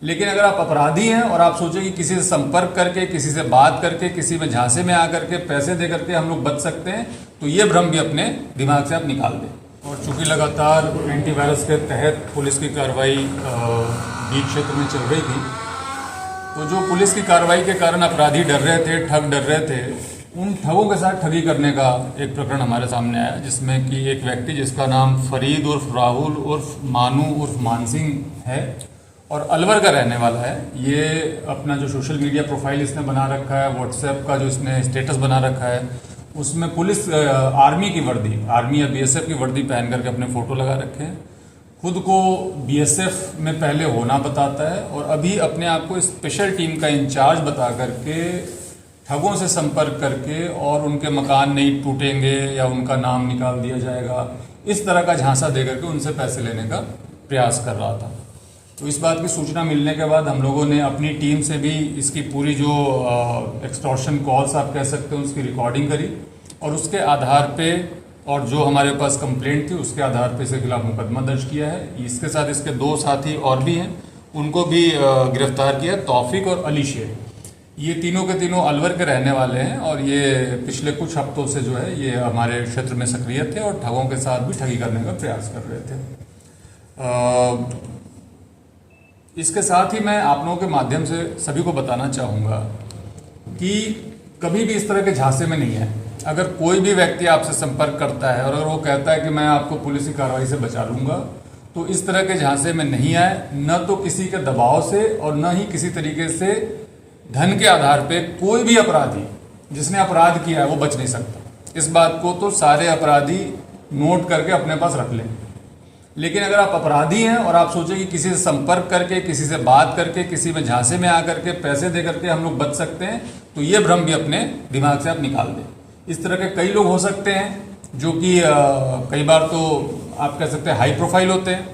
लेकिन अगर आप अपराधी हैं और आप सोचें कि किसी से संपर्क करके, किसी से बात करके, किसी में झांसे में आकर के पैसे दे करके हम लोग बच सकते हैं, तो ये भ्रम भी अपने दिमाग से आप निकाल दें। और चूंकि लगातार एंटीवायरस के तहत पुलिस की कार्रवाई बीच क्षेत्र में चल रही थी, तो जो पुलिस की कार्रवाई के कारण अपराधी डर रहे थे, ठग डर रहे थे, उन ठगों के साथ ठगी करने का एक प्रकरण हमारे सामने आया, जिसमें कि एक व्यक्ति जिसका नाम फरीद उर्फ राहुल उर्फ मानू उर्फ मानसिंह है और अलवर का रहने वाला है। ये अपना जो सोशल मीडिया प्रोफाइल इसने बना रखा है, व्हाट्सएप का जो इसने स्टेटस बना रखा है, उसमें पुलिस आर्मी की वर्दी, आर्मी या बीएसएफ की वर्दी पहन करके अपने फोटो लगा रखे हैं। खुद को बीएसएफ में पहले होना बताता है और अभी अपने आप को स्पेशल टीम का इंचार्ज बता करके ठगों से संपर्क करके और उनके मकान नहीं टूटेंगे या उनका नाम निकाल दिया जाएगा, इस तरह का झांसा दे करके उनसे पैसे लेने का प्रयास कर रहा था। तो इस बात की सूचना मिलने के बाद हम लोगों ने अपनी टीम से भी इसकी पूरी जो एक्सटॉर्शन कॉल्स आप कह सकते हैं उसकी रिकॉर्डिंग करी और उसके आधार पे और जो हमारे पास कंप्लेंट थी उसके आधार पे इसके खिलाफ मुकदमा दर्ज किया है। इसके साथ इसके 2 साथी और भी हैं, उनको भी गिरफ्तार किया, तौफीक और अली शेख। ये तीनों के तीनों अलवर के रहने वाले हैं और ये पिछले कुछ हफ्तों से जो है ये हमारे क्षेत्र में सक्रिय थे और ठगों के साथ भी ठगी करने का प्रयास कर रहे थे। इसके साथ ही मैं आप लोगों के माध्यम से सभी को बताना चाहूँगा कि कभी भी इस तरह के झांसे में नहीं है। अगर कोई भी व्यक्ति आपसे संपर्क करता है और अगर वो कहता है कि मैं आपको पुलिस की कार्रवाई से बचा लूँगा, तो इस तरह के झांसे में नहीं आए, न तो किसी के दबाव से और न ही किसी तरीके से धन के आधार पे। कोई भी अपराधी जिसने अपराध किया है वो बच नहीं सकता। इस बात को तो सारे अपराधी नोट करके अपने पास रख लें। लेकिन अगर आप अपराधी हैं और आप सोचें कि किसी से संपर्क करके, किसी से बात करके, किसी में झांसे में आकर के पैसे दे करके हम लोग बच सकते हैं, तो ये भ्रम भी अपने दिमाग से आप निकाल दें। इस तरह के कई लोग हो सकते हैं जो कि कई बार तो आप कह सकते हैं हाई प्रोफाइल होते हैं,